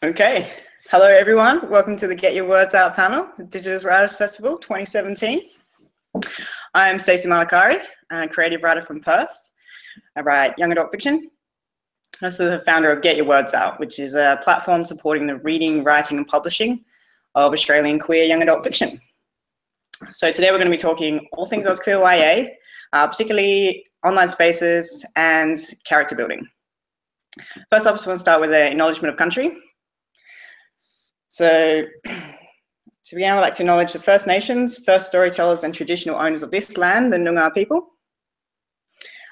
Okay. Hello, everyone. Welcome to the Get Your Words Out panel, the Digital Writers Festival 2017. I'm Stacey Malakari, a creative writer from Perth. I write young adult fiction. I'm also the founder of Get Your Words Out, which is a platform supporting the reading, writing and publishing of Australian queer young adult fiction. So today we're going to be talking all things AusQueerYA, particularly online spaces and character building. First up, I just want to start with an acknowledgement of country. So to begin, I would like to acknowledge the First Nations, first storytellers and traditional owners of this land, the Noongar people.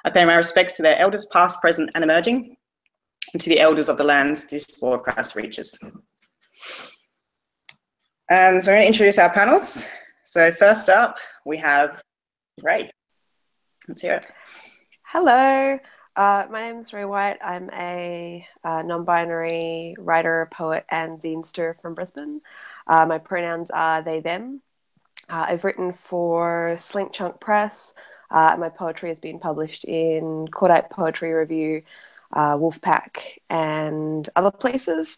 I pay my respects to their elders past, present and emerging, and to the elders of the lands this broadcast reaches. So I'm going to introduce our panels. So first up, we have Ray. Let's hear it. Hello, my name is Ray White. I'm a non-binary writer, poet and zinester from Brisbane. My pronouns are they, them. I've written for Slink Chunk Press. My poetry has been published in Cordite Poetry Review, Wolfpack and other places.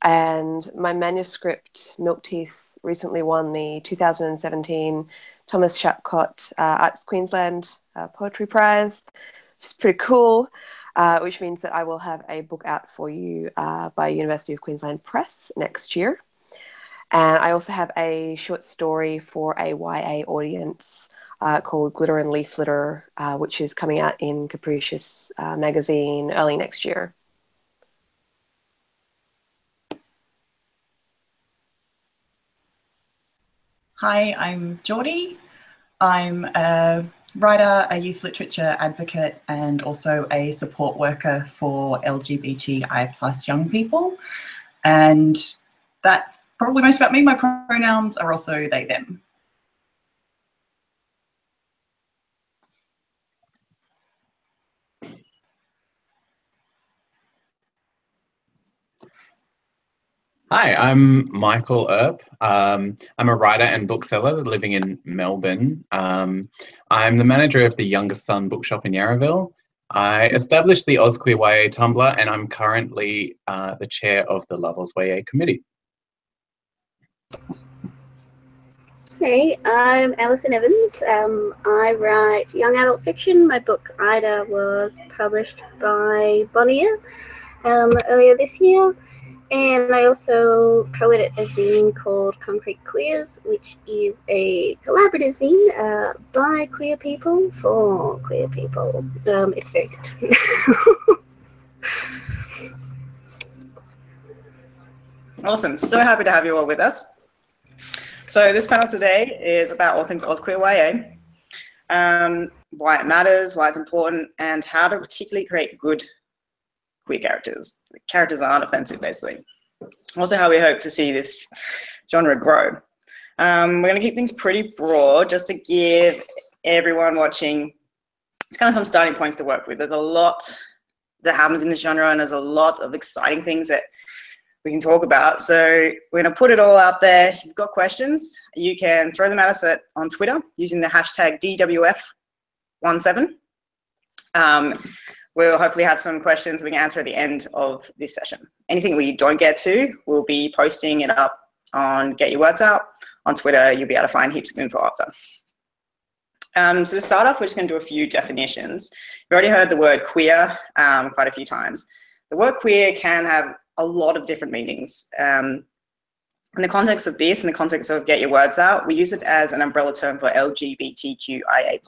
And my manuscript, Milk Teeth, recently won the 2017 Thomas Shapcott Arts Queensland Poetry Prize, which is pretty cool, which means that I will have a book out for you by University of Queensland Press next year. And I also have a short story for a YA audience called Glitter and Leaf Litter, which is coming out in Capricious magazine early next year. Hi, I'm Geordie. I'm a writer, a youth literature advocate, and also a support worker for LGBTI+ young people. And that's probably most about me. My pronouns are also they, them. Hi, I'm Michael Earp. I'm a writer and bookseller living in Melbourne. I'm the manager of the Youngest Son bookshop in Yarraville. I established the AusQueerYA Tumblr and I'm currently the chair of the Love AusQueerYA committee. Hey, I'm Alison Evans. I write young adult fiction. My book Ida was published by Bonnier earlier this year. And I also co-edit a zine called Concrete Queers, which is a collaborative zine by queer people for queer people. It's very good. Awesome. So happy to have you all with us. So this panel today is about all things AusQueerYA, why it matters, why it's important, and how to particularly create good queer characters. Characters aren't offensive, basically. Also how we hope to see this genre grow. We're going to keep things pretty broad just to give everyone watching kind of some starting points to work with. There's a lot that happens in the genre and there's a lot of exciting things that we can talk about. So we're going to put it all out there. If you've got questions, you can throw them at us on Twitter using the hashtag DWF17. We'll hopefully have some questions we can answer at the end of this session. Anything we don't get to, we'll be posting it up on Get Your Words Out. On Twitter, you'll be able to find heaps of info after. So to start off, we're just going to do a few definitions. You've already heard the word queer quite a few times. The word queer can have a lot of different meanings. In the context of this, in the context of Get Your Words Out, we use it as an umbrella term for LGBTQIA+.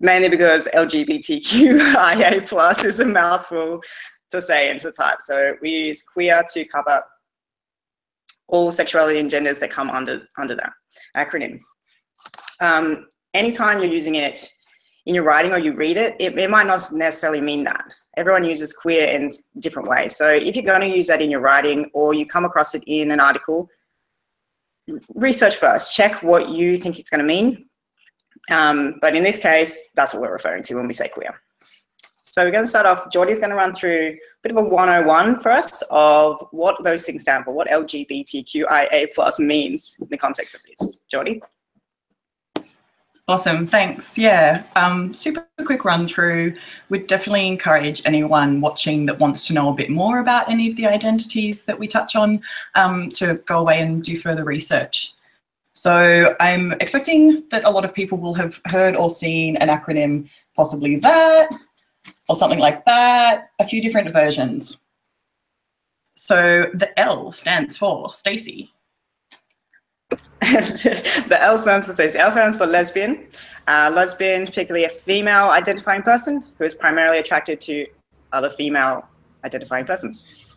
Mainly because LGBTQIA+ is a mouthful to say and to type. So we use queer to cover all sexuality and genders that come under that acronym. Anytime you're using it in your writing or you read it, it might not necessarily mean that. Everyone uses queer in different ways. So if you're going to use that in your writing or you come across it in an article, research first. Check what you think it's going to mean. But in this case, that's what we're referring to when we say queer. So we're going to start off, Geordie's going to run through a bit of a 101 for us of what those things stand for, what LGBTQIA+ means in the context of this. Geordie? Awesome, thanks. Yeah, super quick run through. We'd definitely encourage anyone watching that wants to know a bit more about any of the identities that we touch on to go away and do further research. So I'm expecting that a lot of people will have heard or seen an acronym, possibly that, or something like that, a few different versions. So the L stands for Stacey. The L stands for Stacey. L stands for lesbian. Lesbian, particularly a female identifying person who is primarily attracted to other female identifying persons.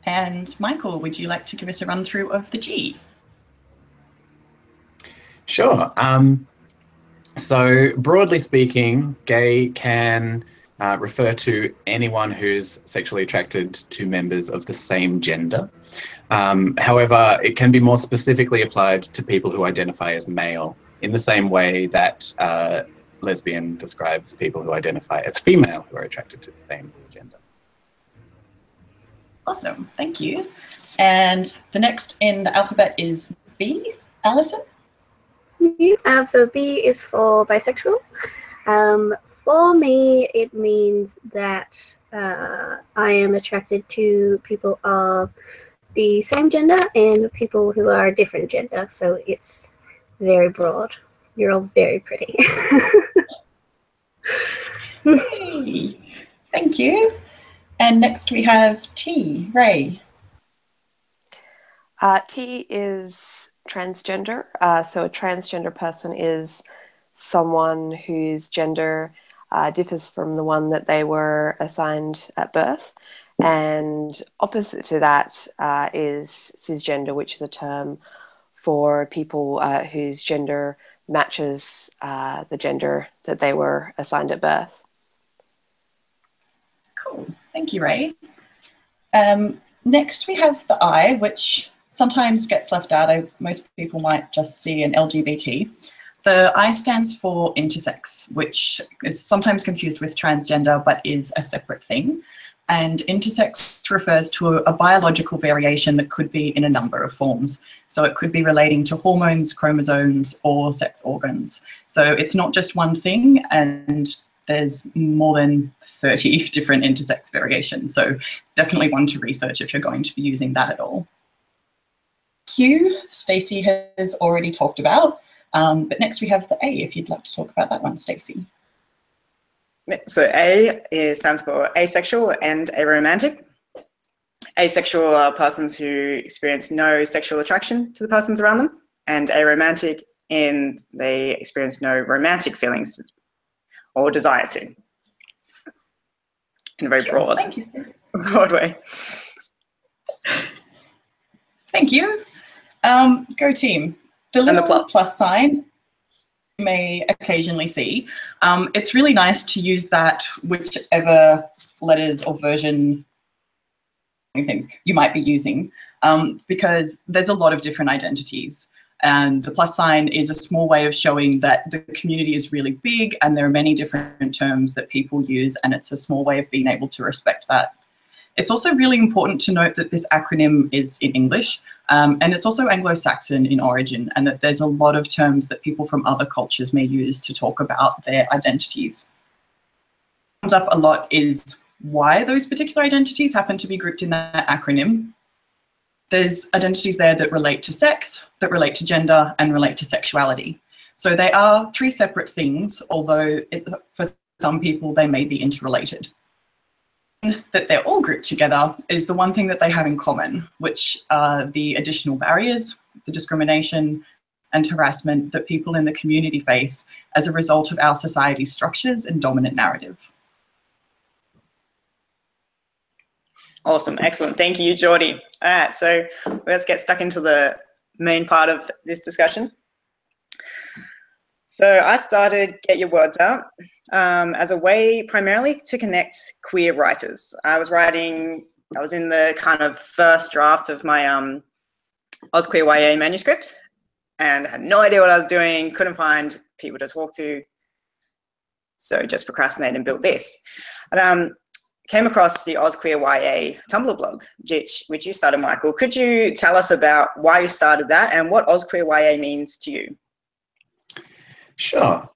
And Michael, would you like to give us a run through of the G? Sure. So broadly speaking, gay can refer to anyone who's sexually attracted to members of the same gender. However, it can be more specifically applied to people who identify as male in the same way that lesbian describes people who identify as female who are attracted to the same gender. Awesome, thank you. And the next in the alphabet is B. Alison? So B is for bisexual. For me, it means that I am attracted to people of the same gender and people who are a different gender. So it's very broad. You're all very pretty. Hey, thank you. And next we have T. Ray. T is transgender. So a transgender person is someone whose gender differs from the one that they were assigned at birth. And opposite to that is cisgender, which is a term for people whose gender matches the gender that they were assigned at birth. Cool, thank you, Ray. Next we have the I, which sometimes gets left out. Most people might just see an LGBT. The I stands for intersex, which is sometimes confused with transgender, but is a separate thing. And intersex refers to a biological variation that could be in a number of forms. So it could be relating to hormones, chromosomes, or sex organs. So it's not just one thing, and there's more than 30 different intersex variations. So definitely one to research if you're going to be using that at all. Q, Stacey has already talked about, but next we have the A, if you'd like to talk about that one, Stacey. So A stands for asexual and aromantic. Asexual are persons who experience no sexual attraction to the persons around them, and aromantic in they experience no romantic feelings or desire to. In a very broad, Thank you, Stacey. broad way. Thank you. Go team. The little plus sign you may occasionally see. It's really nice to use that whichever letters or version things you might be using, because there's a lot of different identities. And the plus sign is a small way of showing that the community is really big and there are many different terms that people use, and it's a small way of being able to respect that. It's also really important to note that this acronym is in English, and it's also Anglo-Saxon in origin, and that there's a lot of terms that people from other cultures may use to talk about their identities. What comes up a lot is why those particular identities happen to be grouped in that acronym. There's identities there that relate to sex, that relate to gender, and relate to sexuality. So they are three separate things, although for some people they may be interrelated. That they're all grouped together is the one thing that they have in common, which are the additional barriers, the discrimination and harassment that people in the community face as a result of our society's structures and dominant narrative. Awesome, excellent. Thank you, Geordie. All right, so let's get stuck into the main part of this discussion. So I started Get Your Words Out as a way primarily to connect queer writers. I was in the kind of first draft of my AusQueerYA manuscript and had no idea what I was doing, couldn't find people to talk to, so just procrastinated and built this. And, came across the AusQueerYA Tumblr blog, which you started, Michael. Could you tell us about why you started that and what AusQueerYA means to you? Sure.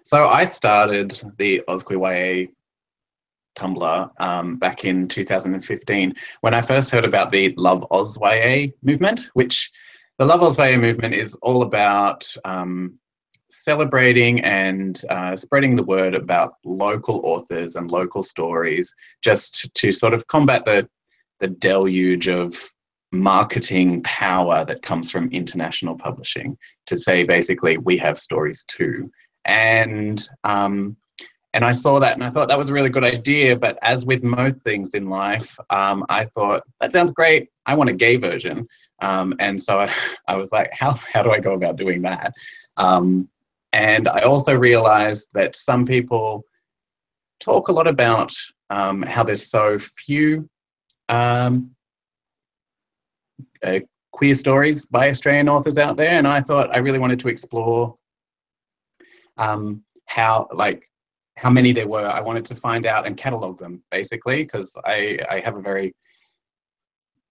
So I started the AusQueerYA Tumblr back in 2015 when I first heard about the Love AusYA movement, which the Love AusYA movement is all about celebrating and spreading the word about local authors and local stories, just to sort of combat the deluge of marketing power that comes from international publishing, to say basically we have stories too. And I saw that and I thought that was a really good idea, but as with most things in life, I thought, that sounds great, I want a gay version. And so I was like, how do I go about doing that? And I also realized that some people talk a lot about how there's so few queer stories by Australian authors out there, and I thought I really wanted to explore how many there were. I wanted to find out and catalogue them, basically, because I have a very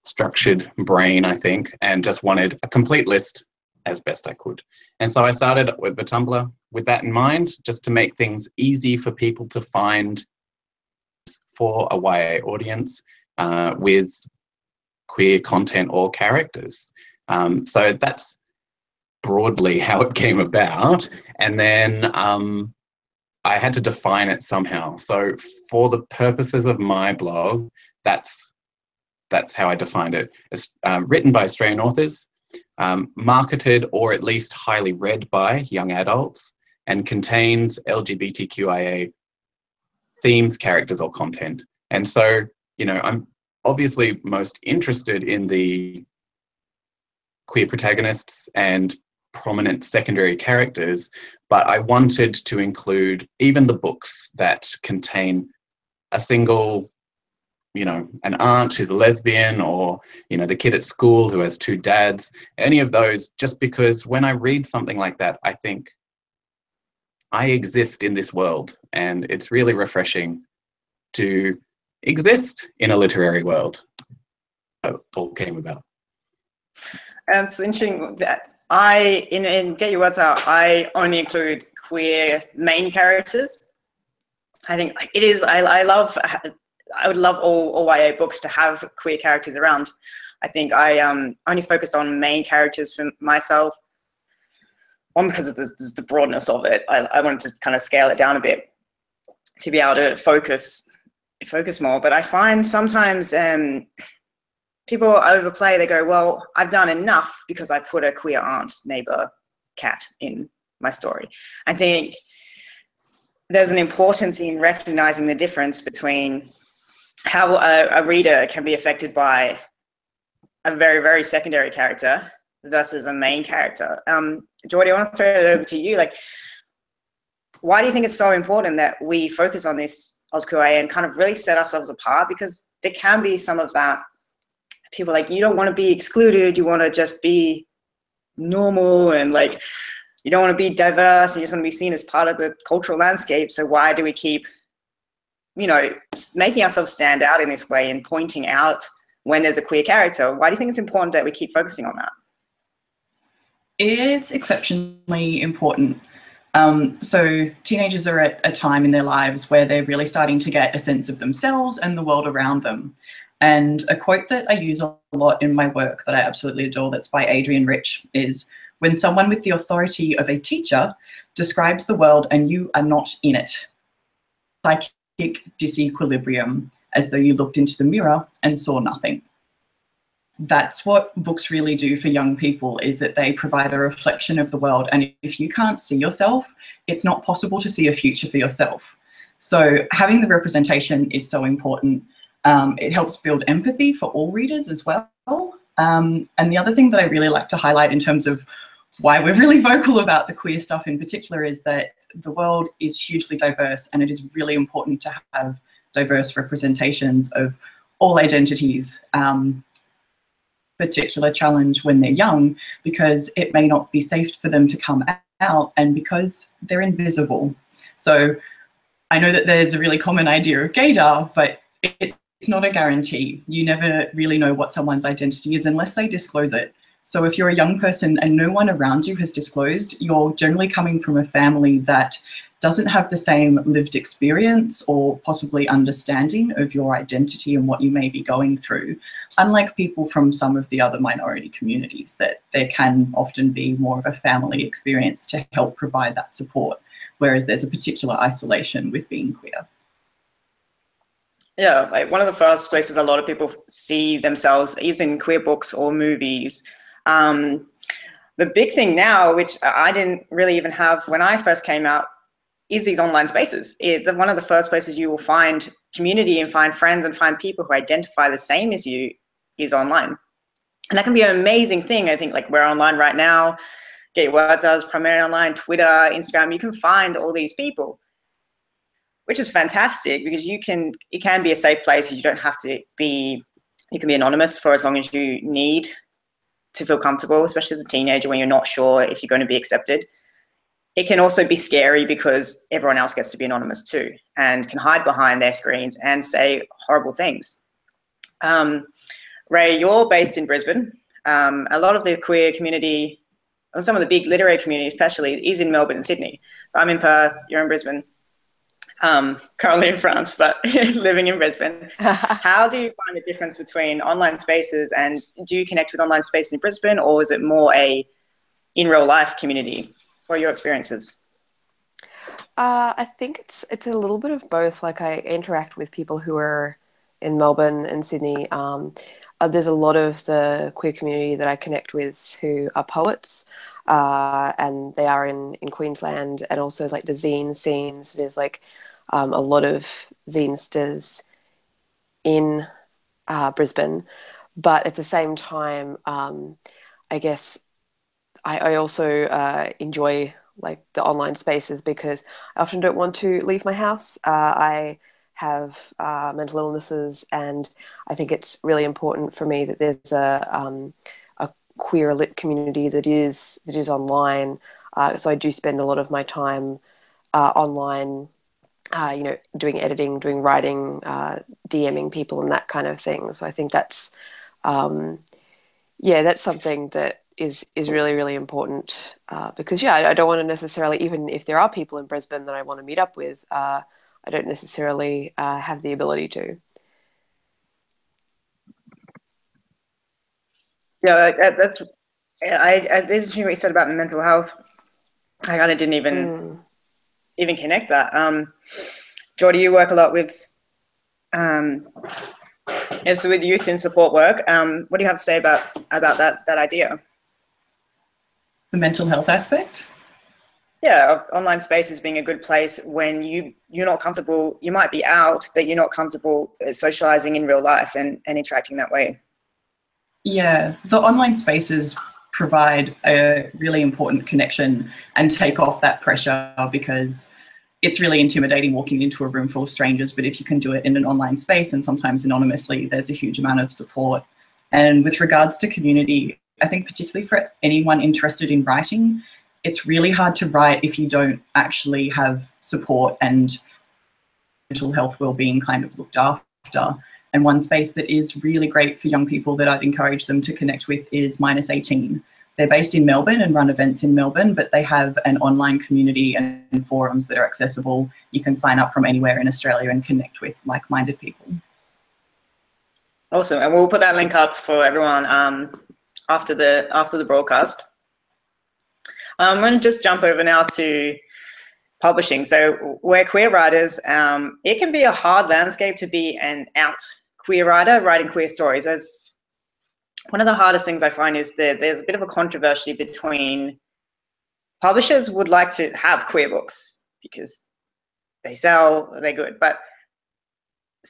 structured brain, I think, and just wanted a complete list as best I could. And so I started with the Tumblr with that in mind, just to make things easy for people to find for a YA audience with queer content or characters. So that's broadly how it came about. And then I had to define it somehow. So for the purposes of my blog, that's how I defined it. It's written by Australian authors, marketed or at least highly read by young adults, and contains LGBTQIA themes, characters, or content. And so, you know, I'm obviously most interested in the queer protagonists and prominent secondary characters, but I wanted to include even the books that contain a single, you know, an aunt who's a lesbian, or, you know, the kid at school who has two dads, any of those, just because when I read something like that, I think I exist in this world, and it's really refreshing to exist in a literary world. That all came about. And it's interesting that in Get Your Words Out, I only include queer main characters. I think it is, I would love all YA books to have queer characters around. I think I only focused on main characters for myself. One, because there's the broadness of it. I wanted to kind of scale it down a bit to be able to focus more. But I find sometimes people overplay. They go, well, I've done enough because I put a queer aunt, neighbor, cat in my story. I think there's an importance in recognizing the difference between how a reader can be affected by a very, very secondary character versus a main character. Jordy, I want to throw it over to you. Like, why do you think it's so important that we focus on this AusQueerYA and kind of really set ourselves apart? Because there can be some of that, people like, you don't want to be excluded, you want to just be normal, and like, you don't want to be diverse, and you just want to be seen as part of the cultural landscape. So why do we keep, you know, making ourselves stand out in this way and pointing out when there's a queer character? Why do you think it's important that we keep focusing on that? It's exceptionally important. So teenagers are at a time in their lives where they're really starting to get a sense of themselves and the world around them. And a quote that I use a lot in my work that I absolutely adore, that's by Adrienne Rich, is, when someone with the authority of a teacher describes the world and you are not in it, psychic disequilibrium, as though you looked into the mirror and saw nothing. That's what books really do for young people, is that they provide a reflection of the world. And if you can't see yourself, it's not possible to see a future for yourself. So having the representation is so important. It helps build empathy for all readers as well. And the other thing that I really like to highlight in terms of why we're really vocal about the queer stuff in particular is that the world is hugely diverse, and it is really important to have diverse representations of all identities. Particular challenge when they're young, because it may not be safe for them to come out, and because they're invisible. So I know that there's a really common idea of gaydar, but it's not a guarantee. You never really know what someone's identity is unless they disclose it. So if you're a young person and no one around you has disclosed, you're generally coming from a family that doesn't have the same lived experience or possibly understanding of your identity and what you may be going through, unlike people from some of the other minority communities, that there can often be more of a family experience to help provide that support, whereas there's a particular isolation with being queer. Yeah, like one of the first places a lot of people see themselves is in queer books or movies. The big thing now, which I didn't really even have when I first came out, is these online spaces. It's one of the first places you will find community and find friends and find people who identify the same as you is online. And that can be an amazing thing. I think like we're online right now, get your words out, primarily online, Twitter, Instagram, you can find all these people, which is fantastic because it can be a safe place. You don't have to be, you can be anonymous for as long as you need to feel comfortable, especially as a teenager when you're not sure if you're going to be accepted. It can also be scary because everyone else gets to be anonymous too and can hide behind their screens and say horrible things. Ray, you're based in Brisbane. A lot of the queer community, or some of the big literary community especially, is in Melbourne and Sydney. So I'm in Perth, you're in Brisbane. Currently in France, but living in Brisbane. How do you find the difference between online spaces, and do you connect with online spaces in Brisbane, or is it more a in real life community? For your experiences? I think it's a little bit of both. Like I interact with people who are in Melbourne and Sydney. There's a lot of the queer community that I connect with who are poets, and they are in Queensland, and also like the zine scenes. There's like a lot of zinesters in Brisbane, but at the same time, I guess I also enjoy like the online spaces because I often don't want to leave my house. I have mental illnesses, and I think it's really important for me that there's a queer lit community that is online. So I do spend a lot of my time online, doing editing, doing writing, DMing people and that kind of thing. So I think that's that's something that is really, really important because I don't want to necessarily, even if there are people in Brisbane that I want to meet up with, I don't necessarily have the ability to. Yeah, that's this is what you said about the mental health. I kind of didn't even connect that. Jordy, you work a lot with so with youth in support work. What do you have to say about that idea? The mental health aspect? Yeah, online spaces being a good place when you're not comfortable. You might be out, but you're not comfortable socializing in real life and interacting that way. Yeah, the online spaces provide a really important connection and take off that pressure, because it's really intimidating walking into a room full of strangers, but if you can do it in an online space and sometimes anonymously, there's a huge amount of support. And with regards to community, I think particularly for anyone interested in writing, it's really hard to write if you don't actually have support and mental health well-being kind of looked after. And one space that is really great for young people that I'd encourage them to connect with is -18. They're based in Melbourne and run events in Melbourne, but they have an online community and forums that are accessible. You can sign up from anywhere in Australia and connect with like-minded people. Awesome, and we'll put that link up for everyone after the broadcast. I'm going to just jump over now to publishing. So we're queer writers. It can be a hard landscape to be an out queer writer writing queer stories. As one of the hardest things I find is that there's a bit of a controversy between publishers would like to have queer books because they sell, they're good, but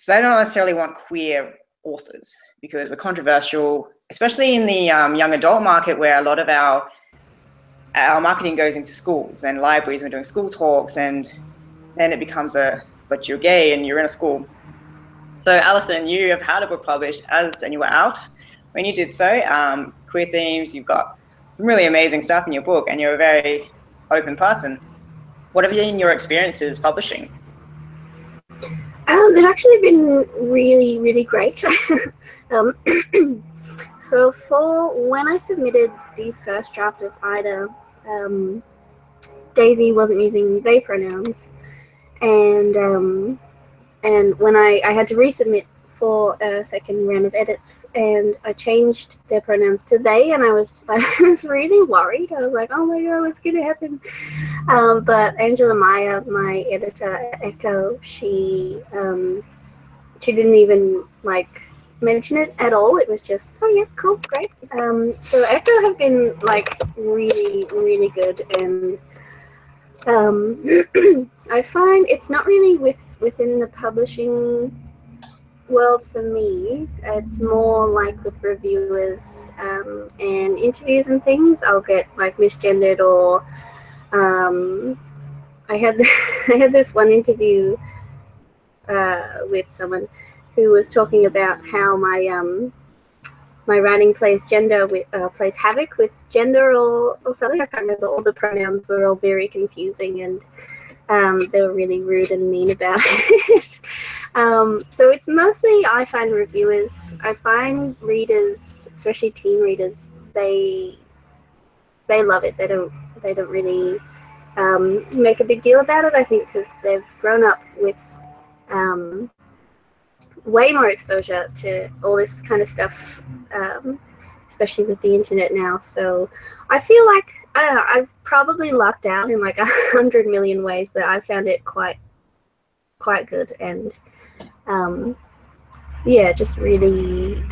they don't necessarily want queer authors because we're controversial, especially in the young adult market where a lot of our marketing goes into schools and libraries. We're doing school talks, and then it becomes but you're gay and you're in a school. So Alison, you have had a book published and you were out when you did so. Queer themes, you've got really amazing stuff in your book, and you're a very open person. What have been your experiences publishing? They've actually been really, really great. So So for when I submitted the first draft of Ida, Daisy wasn't using they pronouns, and when I had to resubmit for a second round of edits, and I changed their pronouns to they, and I was really worried. I was like, oh my god, what's gonna happen? But Angela Meyer, my editor at Echo, she didn't even like mention it at all. It was just, oh yeah, cool, great. So Echo have been like really, really good, and I find it's not really within the publishing world for me. It's more like with reviewers and interviews and things. I'll get like misgendered, or I had I had this one interview with someone who was talking about how my writing plays plays havoc with gender or something. I can't remember. All the pronouns were all very confusing, and they were really rude and mean about it. So it's mostly, I find, reviewers. I find readers, especially teen readers, they love it. They don't really make a big deal about it. I think because they've grown up with way more exposure to all this kind of stuff, especially with the internet now. So I feel like, I don't know, I've probably lucked out in like 100 million ways, but I found it quite good. And yeah, just really,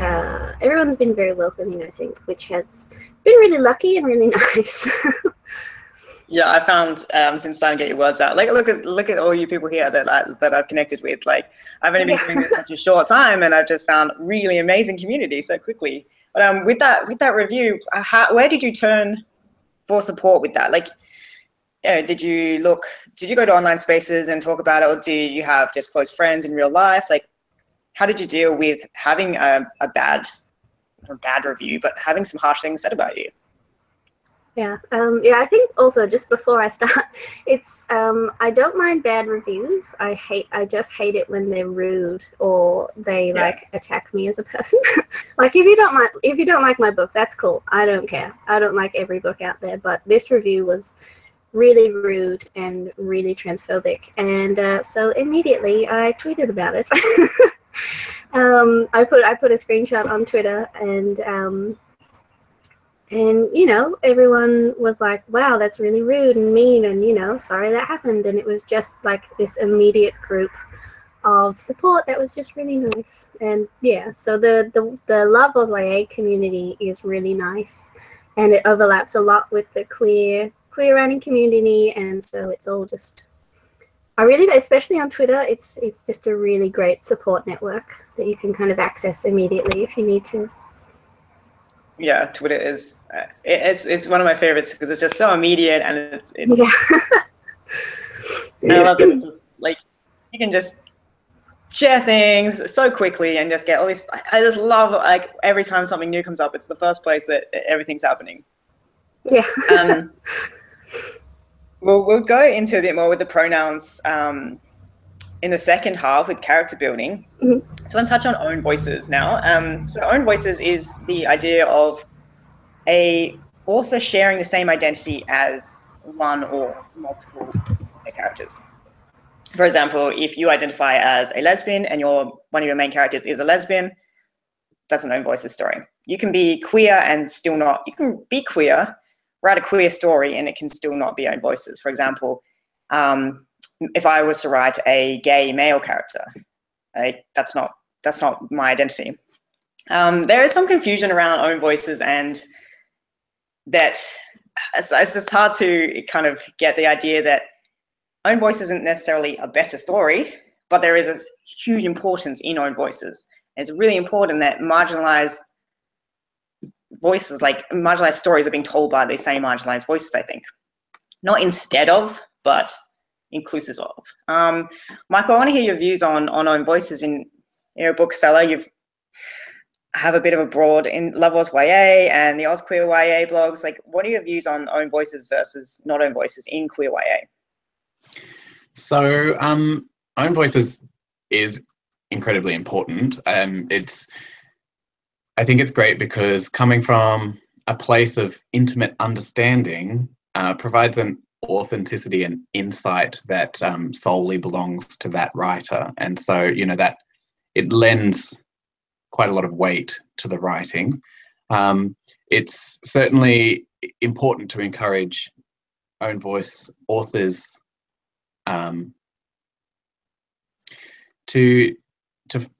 everyone's been very welcoming, I think, which has been really lucky and really nice. Yeah, I found since starting to get your words out, like look at all you people here that I've connected with. Like, I've only been doing this such a short time, and I've just found really amazing community so quickly. But with that review, where did you turn for support with that? Like, did you go to online spaces and talk about it, or do you have just close friends in real life? Like, how did you deal with having a bad review, but having some harsh things said about you? Yeah, I think also, just before I start, it's I don't mind bad reviews. I just hate it when they're rude or they like attack me as a person. Like, if you don't like my book, that's cool. I don't care. I don't like every book out there, but this review was really rude and really transphobic, and so immediately I tweeted about it. I put a screenshot on Twitter, and you know, everyone was like, wow, that's really rude and mean, and, you know, sorry that happened. And it was just like this immediate group of support that was just really nice. And yeah, so the Love AusQueerYA community is really nice, and it overlaps a lot with the queer writing community, and so it's all just, I really, especially on Twitter, it's just a really great support network that you can kind of access immediately if you need to. Yeah, Twitter is it's one of my favorites because it's just so immediate, and it's Yeah. and I love that it's just like you can just share things so quickly and just get all this. I just love, like, every time something new comes up, it's the first place that everything's happening. Yeah. We'll go into a bit more with the pronouns in the second half with character building. Mm-hmm. So I want to touch on own voices now. So own voices is the idea of a author sharing the same identity as one or multiple characters. For example, if you identify as a lesbian and one of your main characters is a lesbian, that's an own voices story. You can be queer and still not, you can be queer, write a queer story, and it can still not be own voices. For example, if I was to write a gay male character, that's not my identity. There is some confusion around own voices, and that it's hard to kind of get the idea that own voice isn't necessarily a better story, but there is a huge importance in own voices. And it's really important that marginalized voices, like marginalized stories, are being told by the same marginalized voices, I think. Not instead of, but inclusive of. Michael, I want to hear your views on own voices. In your bookseller, you have a bit of a broad in Love AusQueerYA and the AusQueerYA blogs. Like, what are your views on own voices versus not own voices in queer YA? So own voices is incredibly important. It's I think it's great because coming from a place of intimate understanding provides an authenticity and insight that solely belongs to that writer. And so, you know, that it lends quite a lot of weight to the writing. It's certainly important to encourage own voice authors to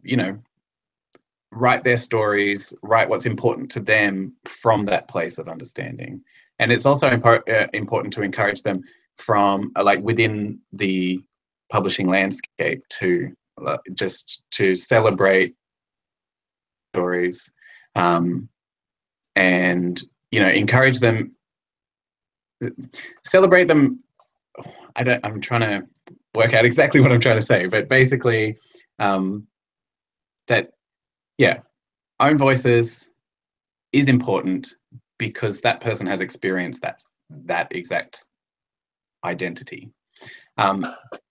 you know, write their stories, write what's important to them from that place of understanding. And it's also important to encourage them from like within the publishing landscape to just to celebrate stories and, you know, encourage them, celebrate them. I'm trying to work out exactly what I'm trying to say, but basically that, yeah, own voices is important because that person has experienced that exact identity. At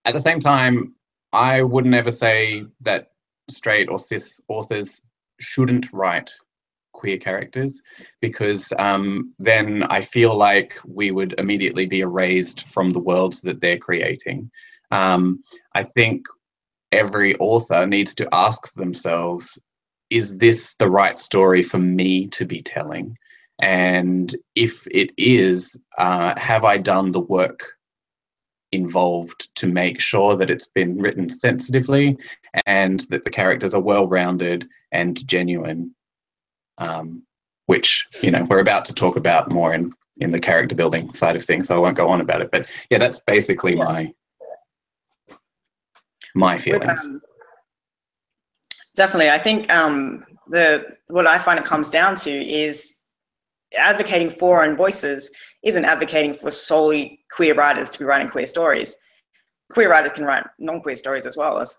the same time, I wouldn't ever say that straight or cis authors shouldn't write queer characters, because then I feel like we would immediately be erased from the worlds that they're creating. I think every author needs to ask themselves, is this the right story for me to be telling? And if it is, have I done the work involved to make sure that it's been written sensitively and that the characters are well-rounded and genuine, which, you know, we're about to talk about more in the character building side of things, so I won't go on about it. But yeah, that's basically my feelings. Definitely. I think what I find it comes down to is advocating for own voices isn't advocating for solely queer writers to be writing queer stories. Queer writers can write non-queer stories as well, as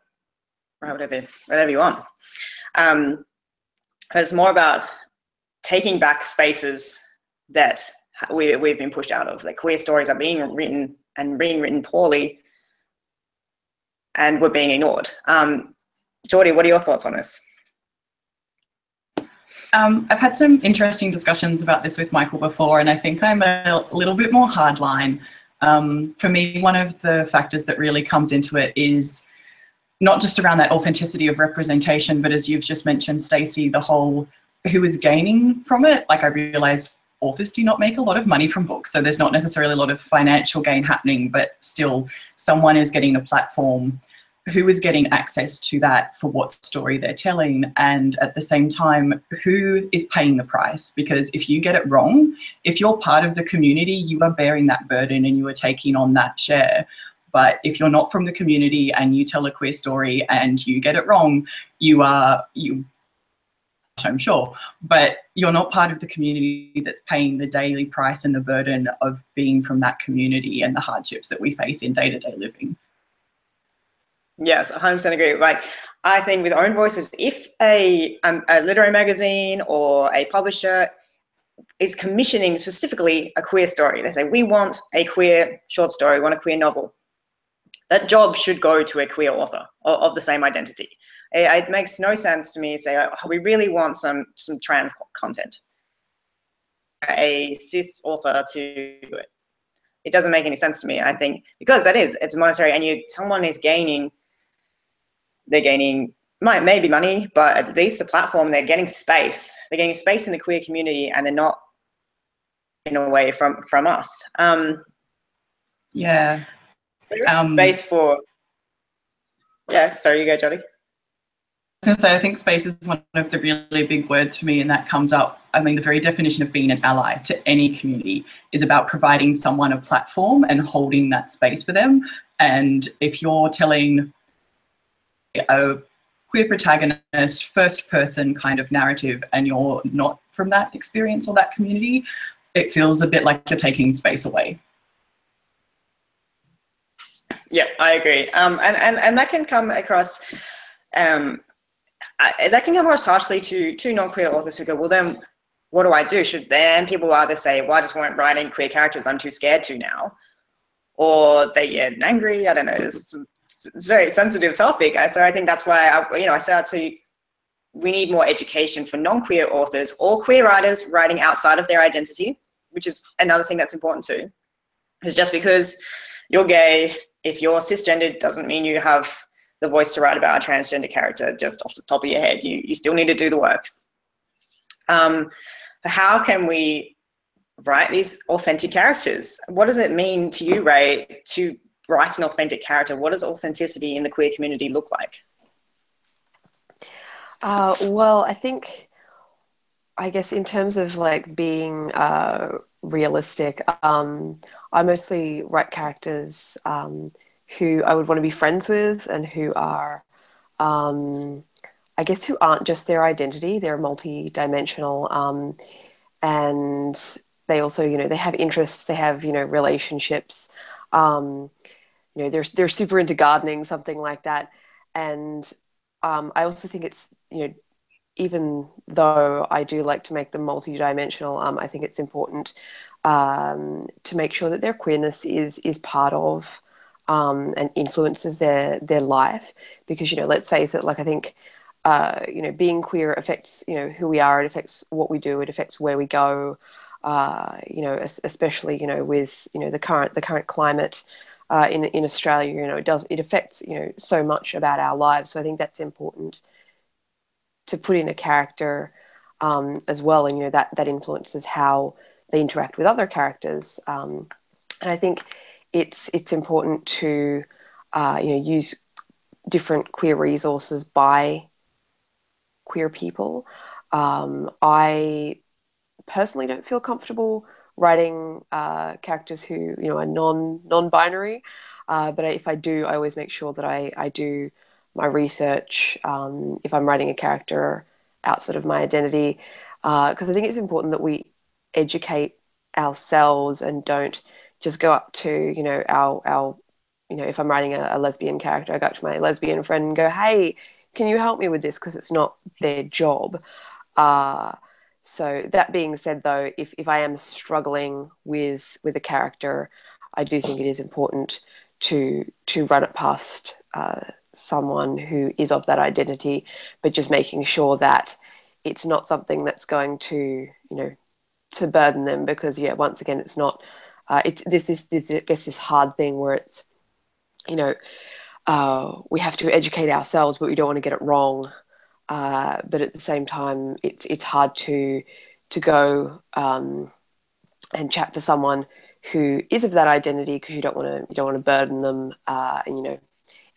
whatever you want. But it's more about taking back spaces that we've been pushed out of. Like, queer stories are being written and being written poorly, and we're being ignored. Geordie, what are your thoughts on this? I've had some interesting discussions about this with Michael before, and I think I'm a little bit more hardline. For me, one of the factors that really comes into it is not just around that authenticity of representation, but as you've just mentioned, Stacey, the whole who is gaining from it. Like, I realise authors do not make a lot of money from books, so there's not necessarily a lot of financial gain happening, but still someone is getting a platform. Who is getting access to that for what story they're telling, and at the same time, who is paying the price? Because if you get it wrong, if you're part of the community, you are bearing that burden and you are taking on that share. But if you're not from the community and you tell a queer story and you get it wrong, I'm sure, but you're not part of the community that's paying the daily price and the burden of being from that community and the hardships that we face in day-to-day living. Yes, 100% agree. Like, I think with own voices, if a literary magazine or a publisher is commissioning specifically a queer story, they say, we want a queer short story, we want a queer novel, that job should go to a queer author of the same identity. It makes no sense to me to say, oh, we really want some trans content, a cis author to do it. It doesn't make any sense to me, I think, because it's monetary, and someone is gaining. They're gaining maybe money, but at least the platform, they're getting space. They're getting space in the queer community, and they're not in a way from us. Yeah. Space for. Yeah. Sorry, you go, Jodie. I was going to say, I think space is one of the really big words for me, and that comes up. I mean, the very definition of being an ally to any community is about providing someone a platform and holding that space for them. And if you're telling a queer protagonist, first person kind of narrative, and you're not from that experience or that community, it feels a bit like you're taking space away. Yeah, I agree. And that can come across, that can come across harshly to non-queer authors who go, well, then what do I do? Then people either say, well, I just won't write any queer characters, I'm too scared to now. Or they get angry, I don't know, it's a very sensitive topic. So I think that's why I set out to we need more education for non-queer authors or queer writers writing outside of their identity, which is another thing that's important too. Because just because you're gay, if you're cisgendered, doesn't mean you have the voice to write about a transgender character just off the top of your head. You still need to do the work. How can we write these authentic characters? What does it mean to you, Ray, to write an authentic character? What does authenticity in the queer community look like? Well, I guess in terms of like being realistic, I mostly write characters who I would want to be friends with and who are, I guess, who aren't just their identity. They're multi-dimensional, and they also, you know, they have interests, they have, you know, relationships. You know, they're super into gardening, something like that. And I also think it's, you know, even though I do like to make them multi-dimensional, I think it's important to make sure that their queerness is part of and influences their life. Because, you know, let's face it, like I think, you know, being queer affects, you know, who we are, it affects what we do, it affects where we go, you know, especially, you know, with, you know, the current climate in Australia, you know, it affects, you know, so much about our lives. So I think that's important to put in a character as well, and you know that influences how they interact with other characters. And I think it's important to you know, use different queer resources by queer people. I personally don't feel comfortable writing characters who, you know, are non-binary, but if I do, I always make sure that I do my research if I'm writing a character outside of my identity, because I think it's important that we educate ourselves and don't just go up to, you know, our you know, if I'm writing a lesbian character, I go up to my lesbian friend and go, hey, can you help me with this? Because it's not their job. So that being said, though, if I am struggling with a character, I do think it is important to run it past someone who is of that identity, but just making sure that it's not something that's going to, you know, to burden them. Because yeah, once again, it's not. It's this I guess this hard thing where it's, you know, we have to educate ourselves, but we don't want to get it wrong. But at the same time, it's hard to go and chat to someone who is of that identity, because you don't want to burden them. And you know,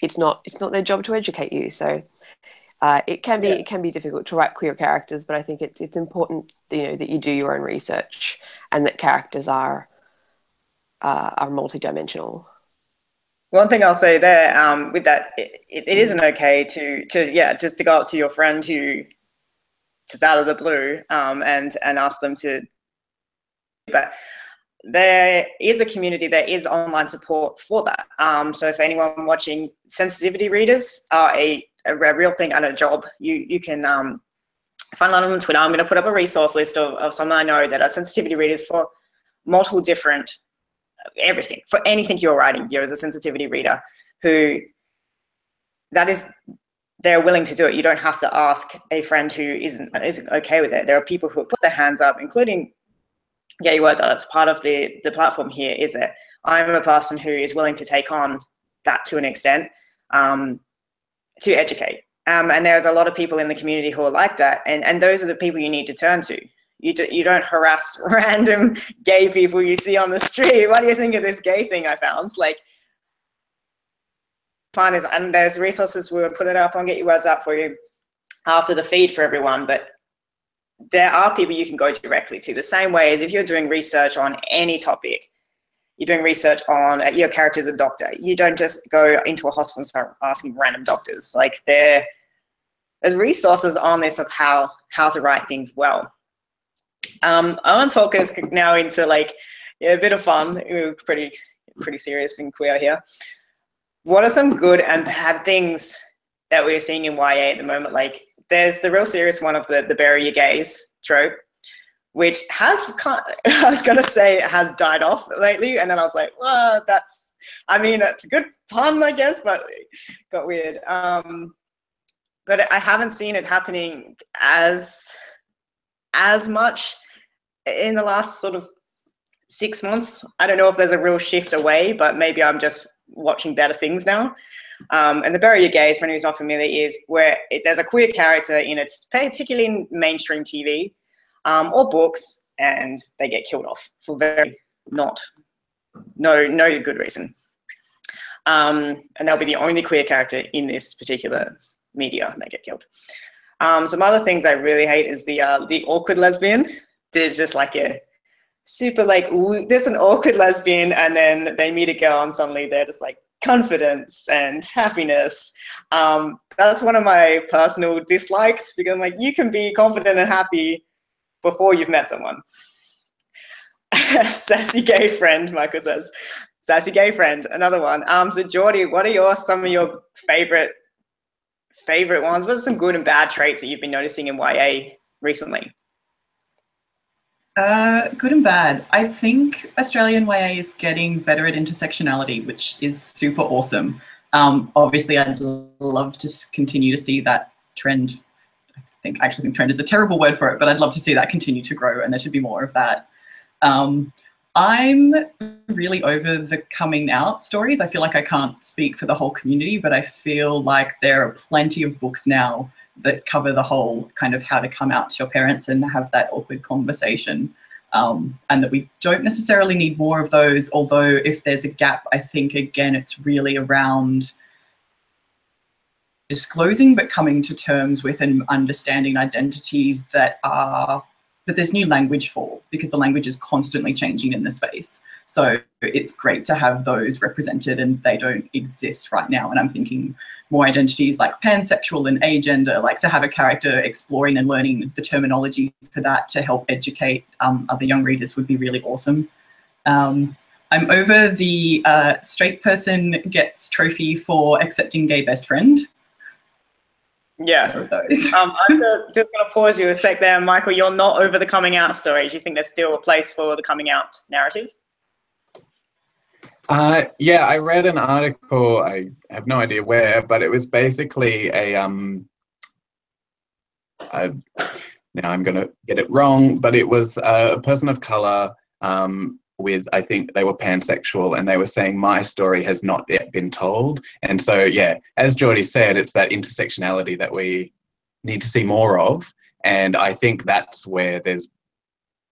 it's not their job to educate you. So it can be difficult to write queer characters, but I think it's important, you know, that you do your own research and that characters are multidimensional. One thing I'll say there, with that, it isn't okay to just to go up to your friend who just out of the blue and ask them to. But there is a community, there is online support for that. So if anyone watching, sensitivity readers are a real thing and a job. You can find a lot of them on Twitter. I'm going to put up a resource list of some I know that are sensitivity readers for multiple different everything, for anything you're writing. You're as a sensitivity reader who they're willing to do it. You don't have to ask a friend who isn't okay with it. There are people who put their hands up, including Get Your Words Out. That's part of the platform here, is that I'm a person who is willing to take on that to an extent to educate. And there's a lot of people in the community who are like that. And those are the people you need to turn to. You don't harass random gay people you see on the street. What do you think of this gay thing I found? Like, find this, and there's resources. We'll put it up on Get Your Words Out for you after the feed for everyone. But there are people you can go directly to. The same way as if you're doing research on any topic, you're doing research on your character as a doctor. You don't just go into a hospital and start asking random doctors. Like, there's resources on this of how to write things well. I want to talk us now into like a bit of fun. We're pretty serious and queer here. What are some good and bad things that we're seeing in YA at the moment? Like, there's the real serious one of the bury your gays trope, which has I was gonna say it has died off lately, and then I was like, well, that's a good pun, I guess, but it got weird. but I haven't seen it happening as much in the last sort of 6 months. I don't know if there's a real shift away, but maybe I'm just watching better things now. And the Bury Your Gays, for anyone who's not familiar, is where there's a queer character in it, particularly in mainstream TV or books, and they get killed off for no good reason. And they'll be the only queer character in this particular media, and they get killed. Some other things I really hate is the awkward lesbian. There's just like a super like, ooh, there's an awkward lesbian, and then they meet a girl and suddenly they're just like confidence and happiness. That's one of my personal dislikes, because I'm like, you can be confident and happy before you've met someone. Sassy gay friend, Michael says. Sassy gay friend, another one. So Geordie, what are some of your favorite ones? What are some good and bad traits that you've been noticing in YA recently? Good and bad. I think Australian YA is getting better at intersectionality, which is super awesome. Obviously, I'd love to continue to see that trend. I actually think trend is a terrible word for it, but I'd love to see that continue to grow, and there should be more of that. I'm really over the coming out stories. I feel like I can't speak for the whole community, but I feel like there are plenty of books now that cover the whole kind of how to come out to your parents and have that awkward conversation. And that we don't necessarily need more of those, although if there's a gap, I think, again, it's really around disclosing but coming to terms with and understanding identities that there's new language for, because the language is constantly changing in the space. So it's great to have those represented, and they don't exist right now. And I'm thinking more identities like pansexual and agender, like to have a character exploring and learning the terminology for that to help educate other young readers would be really awesome. I'm over the straight person gets trophy for accepting gay best friend. Yeah. I'm just going to pause you a sec there. Michael, you're not over the coming out stories. You think there's still a place for the coming out narrative? Yeah, I read an article, I have no idea where, but it was basically a, now I'm going to get it wrong, but it was a person of color with, I think they were pansexual, and they were saying my story has not yet been told. And so, yeah, as Geordie said, it's that intersectionality that we need to see more of. And I think that's where there's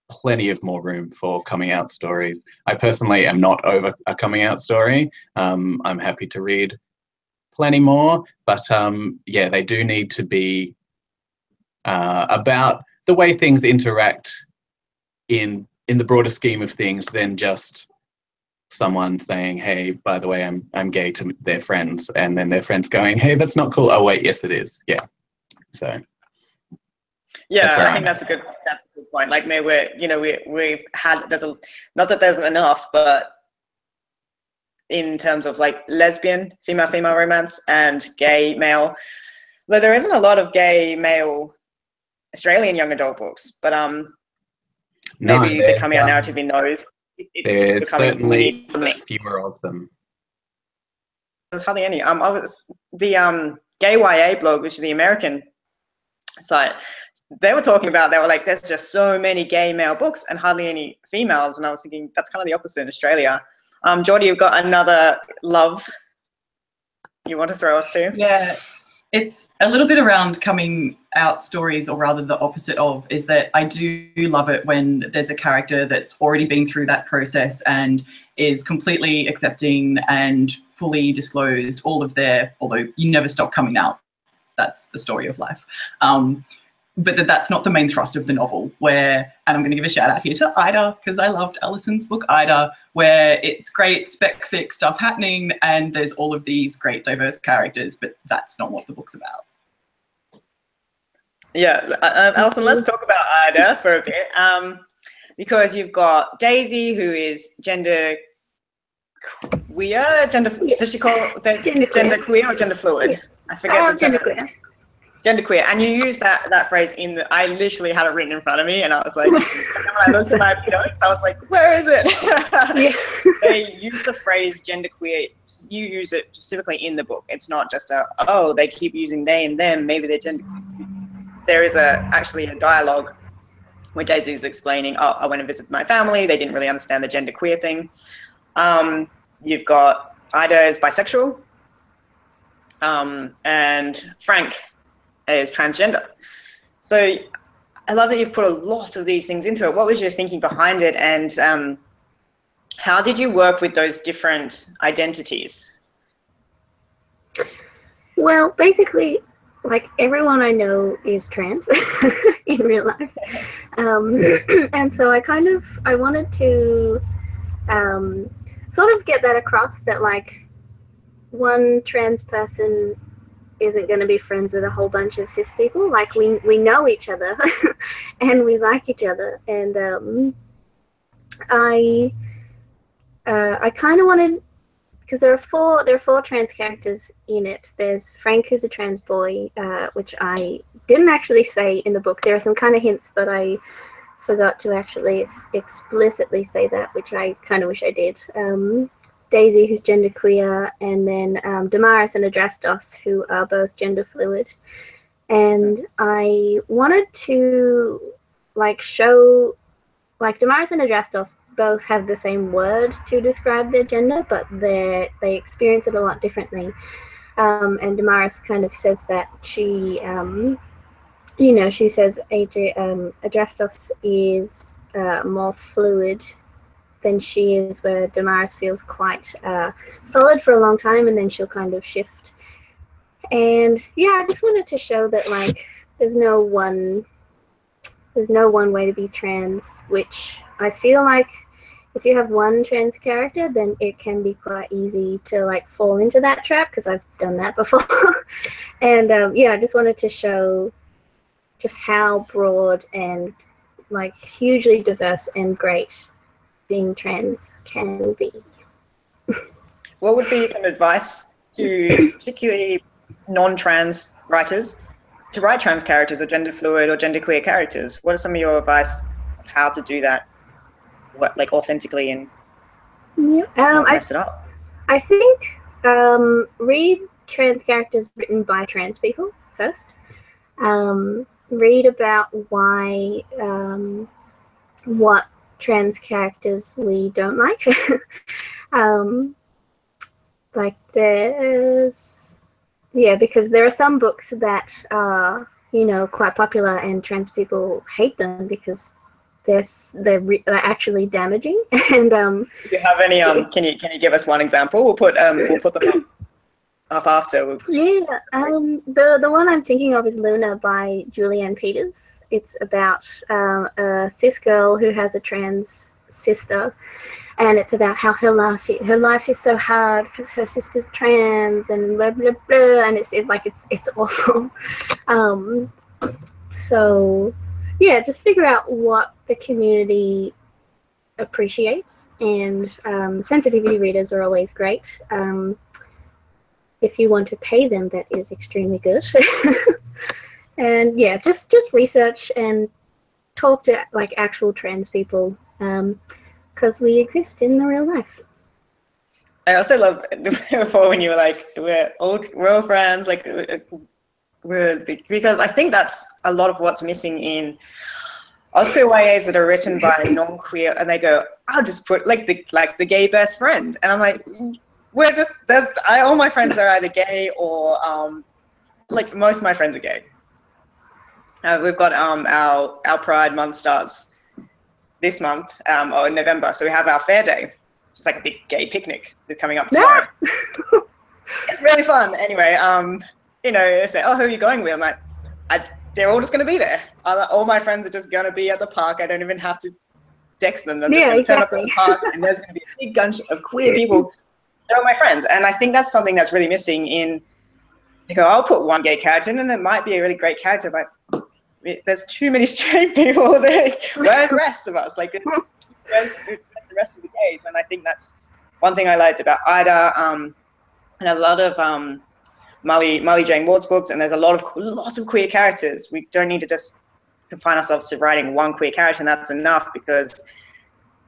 plenty of more room for coming out stories. I personally am not over a coming out story. I'm happy to read plenty more, but yeah, they do need to be about the way things interact in the broader scheme of things than just someone saying, hey, by the way, I'm gay to their friends, and then their friends going, hey, that's not cool. Oh wait, yes it is. Yeah. So yeah, I think that's a good point. Like maybe we've had, not that there's enough, but in terms of like lesbian female romance and gay male, though there isn't a lot of gay male Australian young adult books, but maybe the coming out narrative in those, there's certainly fewer of them. There's hardly any. I was the Gay YA blog, which is the American site. They were talking about, they were like, there's just so many gay male books and hardly any females. And I was thinking that's kind of the opposite in Australia. Geordie, you've got another love you want to throw us to? Yeah, it's a little bit around coming out stories, or rather the opposite of, is that I do love it when there's a character that's already been through that process and is completely accepting and fully disclosed all of their, although you never stop coming out. That's the story of life. But that's not the main thrust of the novel, where, and I'm going to give a shout out here to Ida, because I loved Alison's book, Ida, where it's great spec fic stuff happening and there's all of these great diverse characters, but that's not what the book's about. Yeah, Alison, let's talk about Ida for a bit, because you've got Daisy, who is gender queer, does she call it gender queer or gender fluid? I forget the gender queer. genderqueer, and you use that phrase in the. I literally had it written in front of me, and I was like, and then when I looked at my notes, I was like, where is it? They use the phrase genderqueer. You use it specifically in the book. It's not just they keep using they and them. Maybe they're gender. There is actually a dialogue where Daisy is explaining, I went and visited my family. They didn't really understand the genderqueer thing. You've got Ida is bisexual, and Frank is transgender. So I love that you've put a lot of these things into it. What was your thinking behind it, and how did you work with those different identities? Well, basically, like everyone I know is trans in real life. And so I wanted to sort of get that across, that like one trans person isn't going to be friends with a whole bunch of cis people. Like we know each other and we like each other. And I kind of wanted, because there are four trans characters in it. There's Frank, who's a trans boy, which I didn't actually say in the book. There are some kind of hints, but I forgot to actually explicitly say that, which I kind of wish I did. Daisy, who's genderqueer, and then Damaris and Adrastos, who are both gender fluid. And I wanted to show, Damaris and Adrastos both have the same word to describe their gender, but they experience it a lot differently. And Damaris kind of says that she says Adrastos is more fluid than she is, where Damaris feels quite solid for a long time, and then she'll kind of shift. And yeah, I just wanted to show that there's no one way to be trans, which I feel like if you have one trans character, then it can be quite easy to fall into that trap, because I've done that before. And I just wanted to show just how broad and hugely diverse and great being trans can be. What would be some advice to particularly non-trans writers to write trans characters or gender fluid or genderqueer characters? What are some of your advice of how to do that, authentically and not mess it up? I think read trans characters written by trans people first. Read about why what trans characters we don't like. Because there are some books that are quite popular and trans people hate them because they're actually damaging. And do you have any can you give us one example? We'll put them up after. The one I'm thinking of is Luna by Julianne Peters. It's about a cis girl who has a trans sister, and it's about how her life is so hard because her sister's trans and blah blah blah, and it's awful. So yeah, just figure out what the community appreciates, and sensitivity readers are always great. If you want to pay them, that is extremely good. And yeah, just research and talk to actual trans people, because we exist in the real life. I also love before when you were we're all friends, because I think that's a lot of what's missing in AusQueerYAs that are written by non-queer, and they go, I'll just put the gay best friend, and I'm like, all my friends are either gay or most of my friends are gay. We've got our Pride month starts this month or in November, so we have our fair day, just a big gay picnic that's coming up tomorrow. It's really fun. Anyway, they say, oh, who are you going with? I'm like, they're all just going to be there. All my friends are just going to be at the park. I don't even have to text them. They're just going to turn up at the park, and there's going to be a big bunch of queer people. They're all my friends. And I think that's something that's really missing in, I'll put one gay character in, and it might be a really great character, but there's too many straight people there. Where's the rest of us? Where's the rest of the gays? And I think that's one thing I liked about Ida, and a lot of Molly Jane Ward's books, and there's lots of queer characters. We don't need to just confine ourselves to writing one queer character, and that's enough, because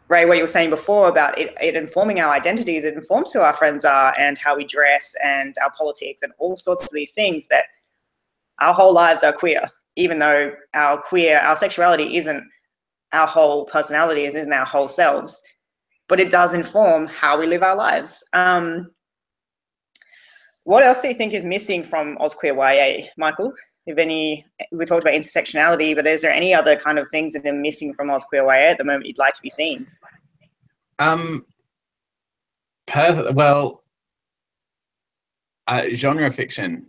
Ray, what you were saying before about it informing our identities, it informs who our friends are and how we dress and our politics and all sorts of these things, that our whole lives are queer, even though our sexuality isn't our whole personality, isn't our whole selves, but it does inform how we live our lives. What else do you think is missing from AusQueerYA, Michael? We talked about intersectionality, but is there any other kind of things that are missing from AusQueerYA at the moment you'd like to be seen? Genre fiction.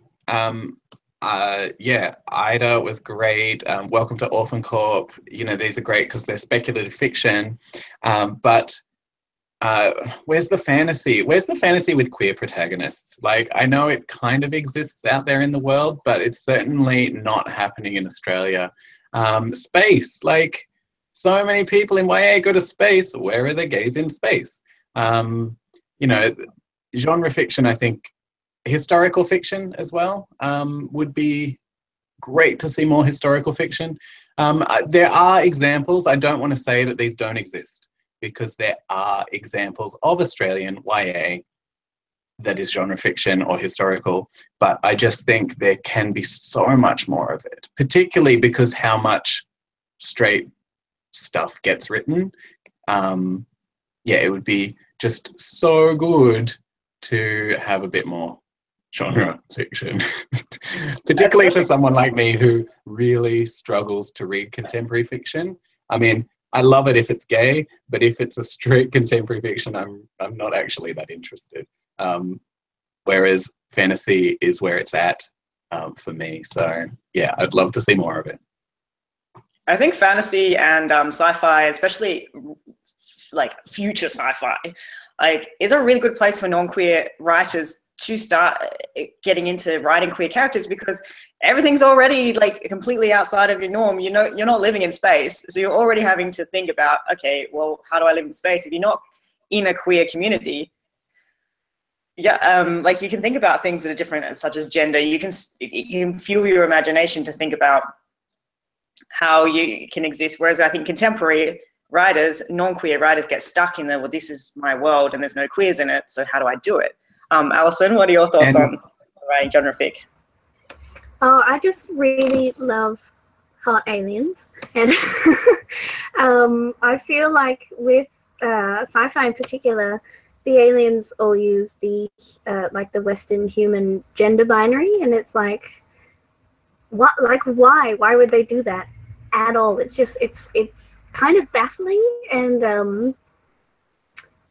Yeah, Ida was great. Welcome to Orphan Corp. You know, these are great because they're speculative fiction. But where's the fantasy? Where's the fantasy with queer protagonists? Like, I know it kind of exists out there in the world, but it's certainly not happening in Australia. Space, like, so many people in YA go to space. Where are the gays in space? You know, genre fiction, I think, historical fiction as well would be great to see more historical fiction. There are examples. I don't want to say that these don't exist, because there are examples of Australian YA that is genre fiction or historical, but I just think there can be so much more of it, particularly because how much straight stuff gets written. Yeah, it would be just so good to have a bit more genre fiction, particularly for someone like me who really struggles to read contemporary fiction. I mean, I love it if it's gay, but if it's a straight contemporary fiction, I'm not actually that interested. Whereas fantasy is where it's at for me. So yeah, I'd love to see more of it. I think fantasy and sci-fi, especially like future sci-fi, like is a really good place for non-queer writers to start getting into writing queer characters, because everything's already like completely outside of your norm. You know, you're not living in space, so you're already having to think about, okay, well, how do I live in space? If you're not in a queer community, yeah, like you can think about things that are different, such as gender. You can fuel your imagination to think about how you can exist. Whereas I think contemporary writers, non-queer writers, get stuck in the, well, this is my world and there's no queers in it, so how do I do it? Alison, what are your thoughts on writing genre fic? Oh, I just really love hot aliens, and I feel like with sci-fi in particular, the aliens all use the like the Western human gender binary, and it's like, what? Like, why would they do that at all? It's just it's kind of baffling, and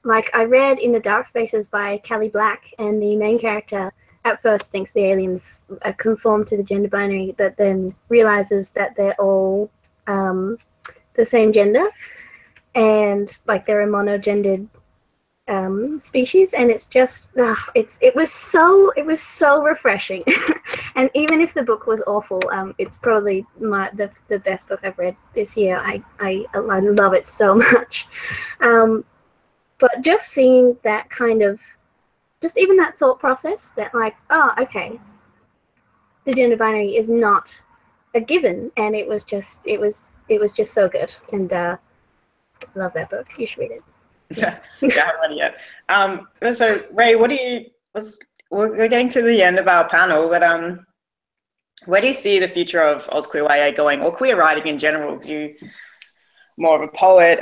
like I read In the Dark Spaces by Callie Black, and the main character at first thinks the aliens conform to the gender binary, but then realizes that they're all the same gender, and like they're a monogendered species, and it's just it was so refreshing. And even if the book was awful, it's probably the best book I've read this year. I love it so much. But just seeing that kind of, just even that thought process that like, oh, okay, the gender binary is not a given, and it was just just so good, and love that book. You should read it. Yeah, I haven't read it yet. So Ray, we're getting to the end of our panel, but where do you see the future of AusQueerYA going, or queer writing in general? Because you're more of a poet.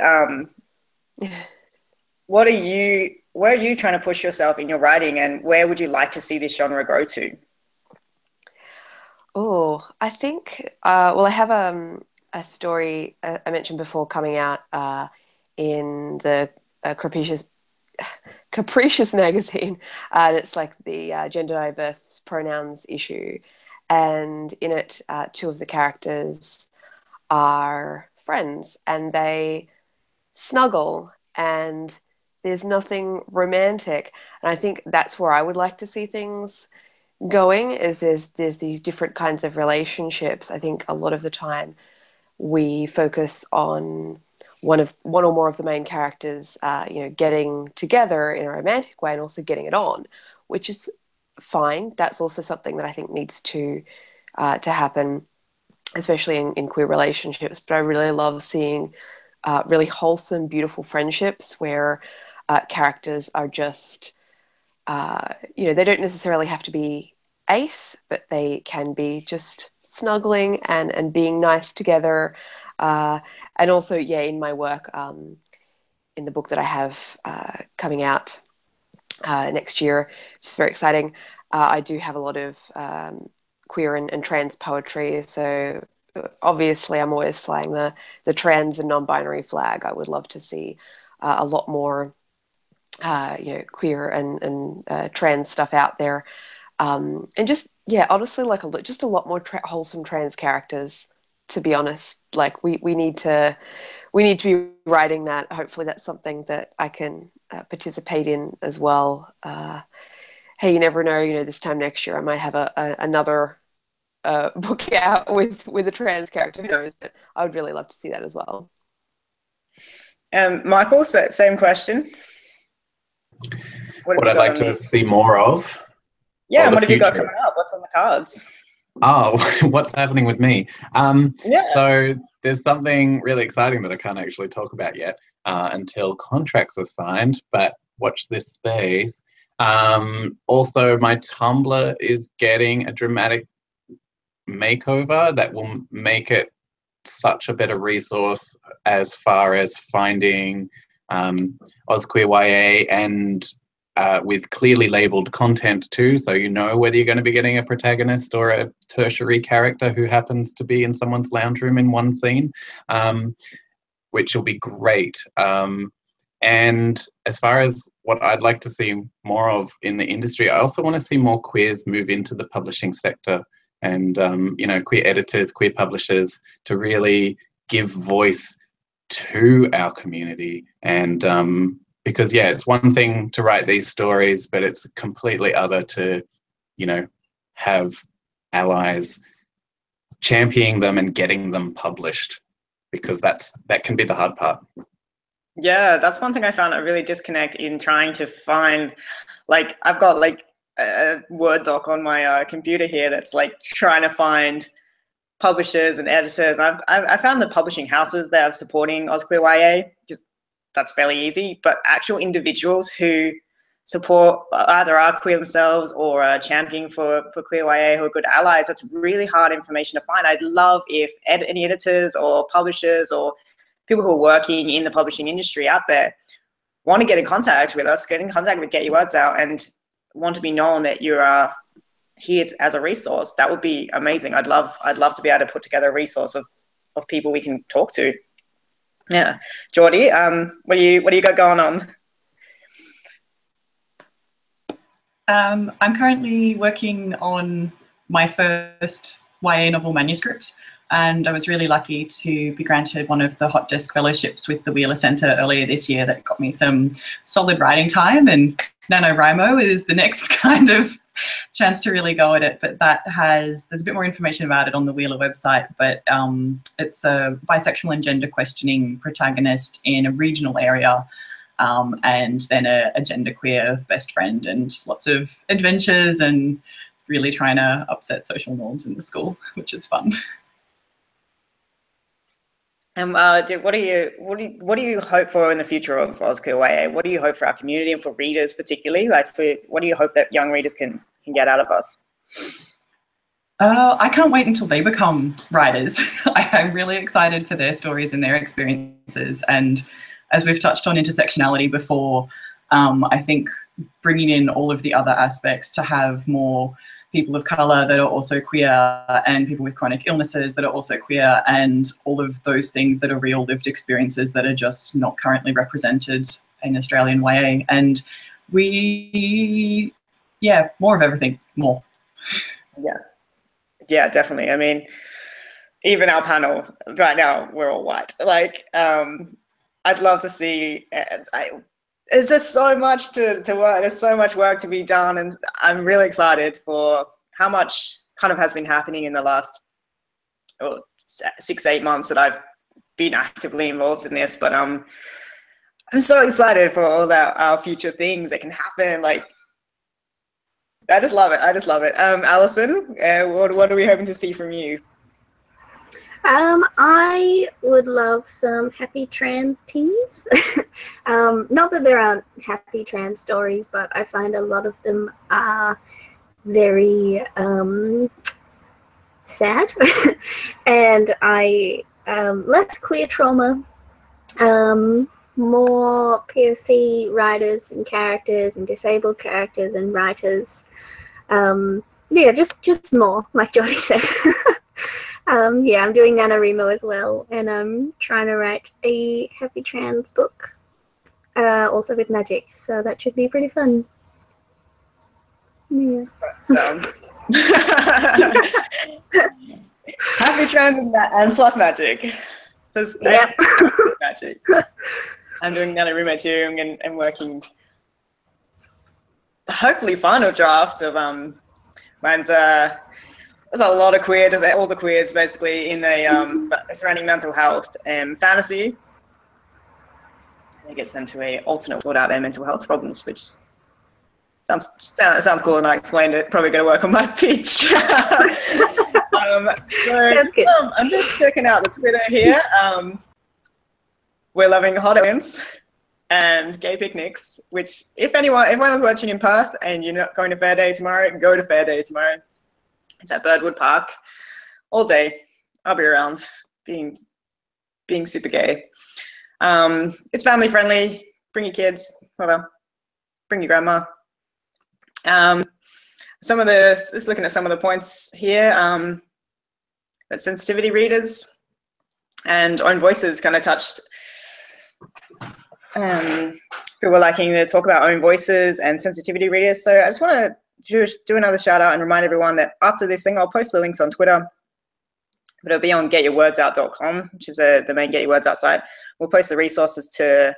Where are you trying to push yourself in your writing, and where would you like to see this genre grow to? Oh, I think, well, I have a story I mentioned before coming out in the Capricious magazine, and it's like the gender diverse pronouns issue, and in it, two of the characters are friends, and they snuggle, and there's nothing romantic. And I think that's where I would like to see things going, is there's these different kinds of relationships. I think a lot of the time we focus on one or more of the main characters, getting together in a romantic way and also getting it on, which is diversifying, that's also something that I think needs to happen, especially in queer relationships. But I really love seeing really wholesome, beautiful friendships where characters are just, they don't necessarily have to be ace, but they can be just snuggling and being nice together. And also, yeah, in my work, in the book that I have coming out next year, which is very exciting, I do have a lot of queer and trans poetry. So obviously, I'm always flying the trans and non-binary flag. I would love to see a lot more, queer and trans stuff out there, and just honestly, like just a lot more wholesome trans characters. To be honest, like we need to be writing that. Hopefully, that's something that I can participate in as well. Hey, you never know. This time next year, I might have another book out with a trans character. Who knows? But I would really love to see that as well. Michael, same question. What I'd like to see more of. Yeah, and what have you got coming up? What's on the cards? Oh, what's happening with me? Yeah. So there's something really exciting that I can't actually talk about yet until contracts are signed, but watch this space. Also, my Tumblr is getting a dramatic makeover that will make it such a better resource as far as finding AusQueerYA and with clearly labeled content too, so you know whether you're going to be getting a protagonist or a tertiary character who happens to be in someone's lounge room in one scene, which will be great. And as far as what I'd like to see more of in the industry, I also want to see more queers move into the publishing sector, and queer editors, queer publishers, to really give voice to our community. And because it's one thing to write these stories, but it's completely other to have allies championing them and getting them published, because that can be the hard part. Yeah, that's one thing I found a really disconnect in trying to find, like, I've got like a Word doc on my computer here that's like trying to find publishers and editors. I found the publishing houses that are supporting AusQueerYA, because that's fairly easy, but actual individuals who support either are queer themselves or are championing for queer YA who are good allies, that's really hard information to find. I'd love if any editors or publishers or people who are working in the publishing industry out there want to get in contact with us, get in contact with Get Your Words Out, and want to be known that you are here as a resource. That would be amazing. I'd love to be able to put together a resource of people we can talk to. Yeah, Geordie, what do you got going on? I'm currently working on my first YA novel manuscript, and I was really lucky to be granted one of the Hot Desk Fellowships with the Wheeler Centre earlier this year that got me some solid writing time, and NaNoWriMo is the next kind of chance to really go at it. But there's a bit more information about it on the Wheeler website, but it's a bisexual and gender questioning protagonist in a regional area, and then a genderqueer best friend, and lots of adventures and really trying to upset social norms in the school, which is fun. And what do you hope for in the future of AusQueerYA? What do you hope for our community and for readers particularly? Like, what do you hope that young readers can get out of us? I can't wait until they become writers. I'm really excited for their stories and their experiences. And as we've touched on intersectionality before, I think bringing in all of the other aspects to have more people of colour that are also queer, and people with chronic illnesses that are also queer, and all of those things that are real lived experiences that are just not currently represented in Australian YA. And more of everything, more. Yeah, definitely. I mean, even our panel right now, we're all white. Like, I'd love to see. There's just so much to work. There's so much work to be done, and I'm really excited for how much kind of has been happening in the last 6-8 months that I've been actively involved in this. But I'm so excited for all our future things that can happen. Like, I just love it. I just love it. Alison, what are we hoping to see from you? I would love some happy trans teens. Not that there aren't happy trans stories, but I find a lot of them are very sad. And less queer trauma, more POC writers and characters and disabled characters and writers. Yeah, just more, like Jodie said. Yeah, I'm doing NaNoWriMo as well, and I'm trying to write a happy trans book, also with magic, so that should be pretty fun. Yeah. Sounds happy trans and plus magic. So Yeah. magic. I'm doing NaNoWriMo too. I'm working hopefully final draft of mine's there's a lot of queer, just all the queers basically in a surrounding mental health and fantasy. It gets into a alternate world out there, mental health problems, which sounds cool, and I explained it. Probably going to work on my pitch. So I'm just checking out the Twitter here. We're loving hot events and gay picnics, which if everyone's watching in Perth and you're not going to Fair Day tomorrow, go to Fair Day tomorrow. It's at Birdwood Park all day. I'll be around being super gay. It's family friendly. Bring your kids, whatever. Bring your grandma. Just looking at some of the points here, that sensitivity readers and own voices kind of touched. People liking to talk about own voices and sensitivity readers. So I just want to do another shout out and remind everyone that after this thing, I'll post the links on Twitter, but it'll be on getyourwordsout.com, which is the main Get Your Words Out site. We'll post the resources to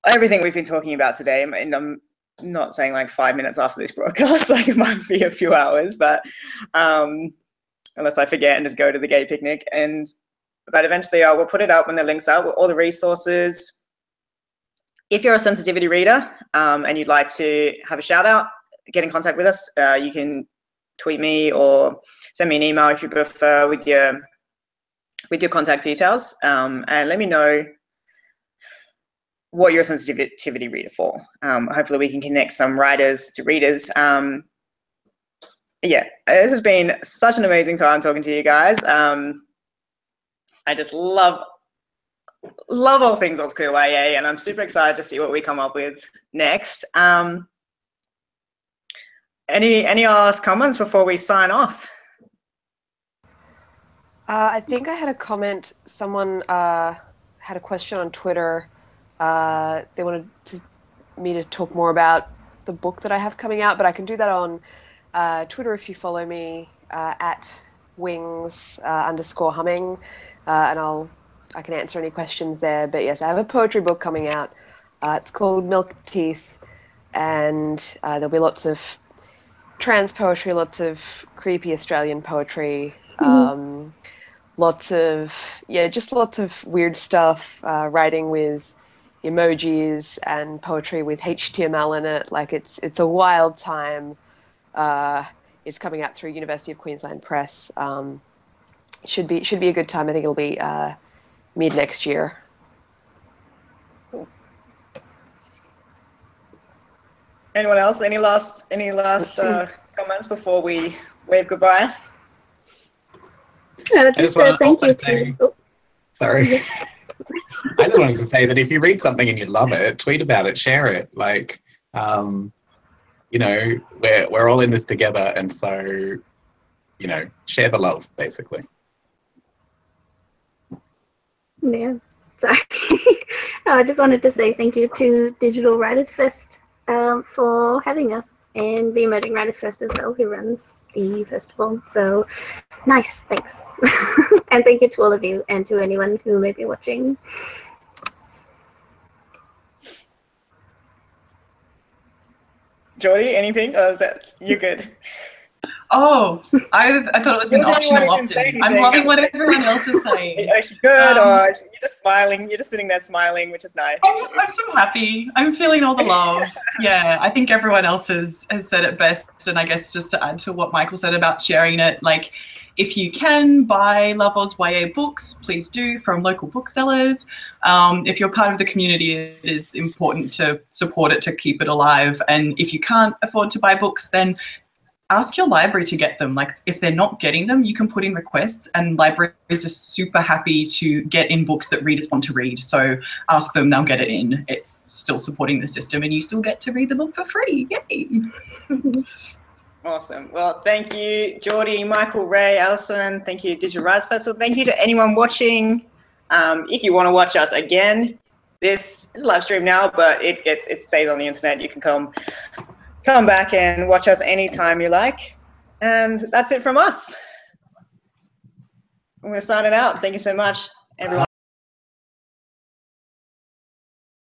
everything we've been talking about today. And I'm not saying like 5 minutes after this broadcast, like it might be a few hours, but unless I forget and just go to the gay picnic. But eventually we'll put it up when the link's out with all the resources. If you're a sensitivity reader and you'd like to have a shout out, get in contact with us. You can tweet me or send me an email if you prefer with your contact details, and let me know what you're a sensitivity reader for. Hopefully we can connect some writers to readers. Yeah, this has been such an amazing time talking to you guys. I just love all things AusQueerYA, and I'm super excited to see what we come up with next. Any last comments before we sign off? I think I had a comment. Someone had a question on Twitter. They wanted me to talk more about the book that I have coming out, but I can do that on Twitter if you follow me at wings_humming, and I can answer any questions there. But yes, I have a poetry book coming out. It's called Milk Teeth, and there'll be lots of trans poetry, lots of creepy Australian poetry, lots of weird stuff, writing with emojis and poetry with HTML in it. Like it's a wild time. It's coming out through University of Queensland Press. Should be a good time. I think it'll be mid next year. Anyone else? Any last comments before we wave goodbye? Thank you to. Sorry. I just wanted to say that if you read something and you love it, tweet about it, share it. Like, you know, we're all in this together, and so, you know, share the love, basically. Yeah, sorry. I just wanted to say thank you to Digital Writers Fest for having us, and the Emerging Writers Fest as well, who runs the festival. So nice, thanks. And thank you to all of you and to anyone who may be watching. Jodie, anything? Or is that you're good? Oh, I thought it was an You're the only one optional who didn't say opt-in. I'm anything. loving what everyone else is saying. Are you good, or you're just smiling? You're just sitting there smiling, which is nice. I'm so happy. I'm feeling all the love. Yeah, I think everyone else has said it best. And I guess just to add to what Michael said about sharing it, like, if you can buy Love AusYA books, please do, from local booksellers. If you're part of the community, it is important to support it, to keep it alive. And if you can't afford to buy books, then ask your library to get them. Like, if they're not getting them, you can put in requests, and libraries are super happy to get in books that readers want to read. So ask them, they'll get it in. It's still supporting the system, and you still get to read the book for free. Yay! Awesome. Well, thank you, Geordie, Michael, Ray, Alison. Thank you, Digital Rise Festival. Thank you to anyone watching. If you want to watch us again, this is a live stream now, but it stays on the internet. You can come back and watch us anytime you like. And that's it from us. I'm going to sign it out. Thank you so much, everyone.